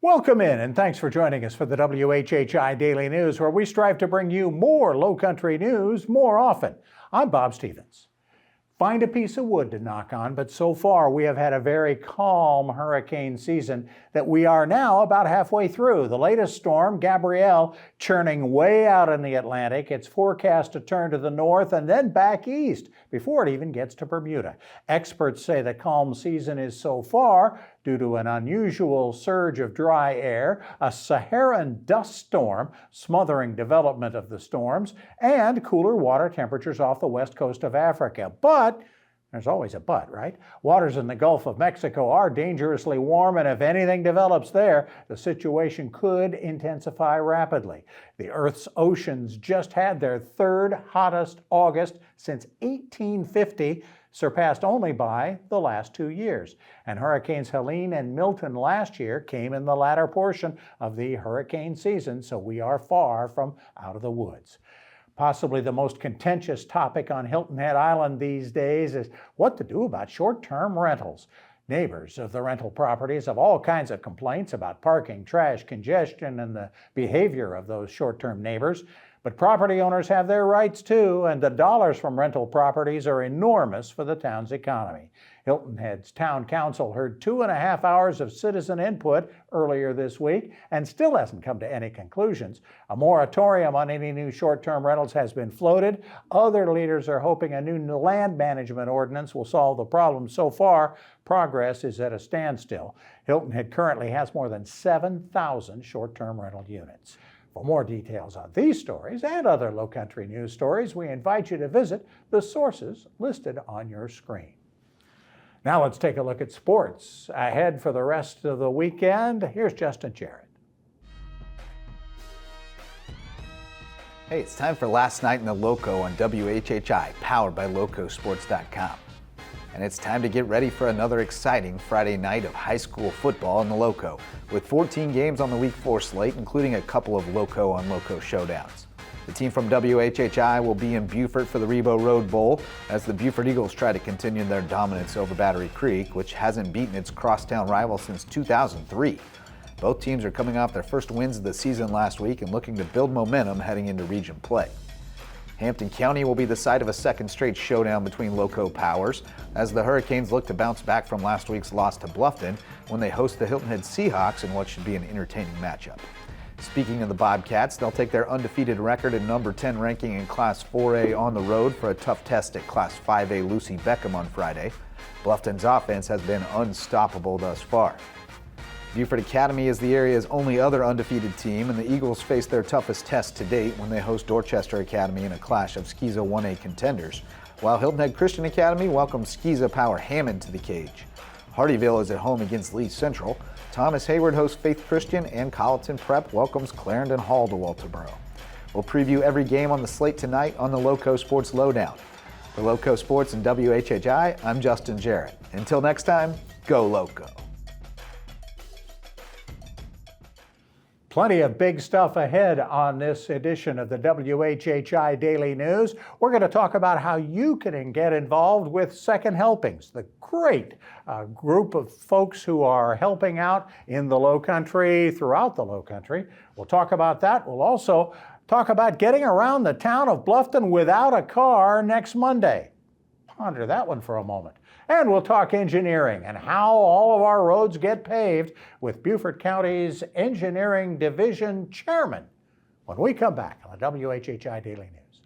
Welcome in, and thanks for joining us for the WHHI Daily News, where we strive to bring you more Lowcountry news more often. I'm Bob Stevens. Find a piece of wood to knock on, but so far we have had a very calm hurricane season that we are now about halfway through. The latest storm, Gabrielle, churning way out in the Atlantic. It's forecast to turn to the north and then back east before it even gets to Bermuda. Experts say the calm season is so far due to an unusual surge of dry air, a Saharan dust storm smothering development of the storms, and cooler water temperatures off the west coast of Africa. But there's always a but, right? Waters in the Gulf of Mexico are dangerously warm, and if anything develops there, the situation could intensify rapidly. The Earth's oceans just had their third hottest August since 1850, surpassed only by the last 2 years. And Hurricanes Helene and Milton last year came in the latter portion of the hurricane season, so we are far from out of the woods. Possibly the most contentious topic on Hilton Head Island these days is what to do about short-term rentals. Neighbors of the rental properties have all kinds of complaints about parking, trash, congestion, and the behavior of those short-term neighbors. But property owners have their rights too, and the dollars from rental properties are enormous for the town's economy. Hilton Head's town council heard 2.5 hours of citizen input earlier this week and still hasn't come to any conclusions. A moratorium on any new short-term rentals has been floated. Other leaders are hoping a new land management ordinance will solve the problem. So far, progress is at a standstill. Hilton Head currently has more than 7,000 short-term rental units. For more details on these stories and other Lowcountry news stories, we invite you to visit the sources listed on your screen. Now let's take a look at sports. Ahead for the rest of the weekend, here's Justin Jarrett. Hey, it's time for Last Night in the Lowco on WHHI, powered by LowcoSports.com. And it's time to get ready for another exciting Friday night of high school football in the Lowco, with 14 games on the Week 4 slate, including a couple of Lowco on Lowco showdowns. The team from WHHI will be in Beaufort for the Rebo Road Bowl as the Beaufort Eagles try to continue their dominance over Battery Creek, which hasn't beaten its crosstown rival since 2003. Both teams are coming off their first wins of the season last week and looking to build momentum heading into region play. Hampton County will be the site of a second straight showdown between Lowco powers as the Hurricanes look to bounce back from last week's loss to Bluffton when they host the Hilton Head Seahawks in what should be an entertaining matchup. Speaking of the Bobcats, they'll take their undefeated record and number 10 ranking in Class 4A on the road for a tough test at Class 5A Lucy Beckham on Friday. Bluffton's offense has been unstoppable thus far. Beaufort Academy is the area's only other undefeated team, and the Eagles face their toughest test to date when they host Dorchester Academy in a clash of Skeeza 1A contenders, while Hilton Head Christian Academy welcomes Skeeza Power Hammond to the cage. Hardyville is at home against Lee Central. Thomas Hayward hosts Faith Christian, and Colleton Prep welcomes Clarendon Hall to Walterboro. We'll preview every game on the slate tonight on the Lowco Sports Lowdown. For Lowco Sports and WHHI, I'm Justin Jarrett. Until next time, go Lowco. Plenty of big stuff ahead on this edition of the WHHI Daily News. We're going to talk about how you can get involved with Second Helpings, the great group of folks who are helping out in the Lowcountry, throughout the Lowcountry. We'll talk about that. We'll also talk about getting around the town of Bluffton without a car next Monday. Ponder that one for a moment. And we'll talk engineering and how all of our roads get paved with Beaufort County's Engineering Division Chairman when we come back on the WHHI Daily News.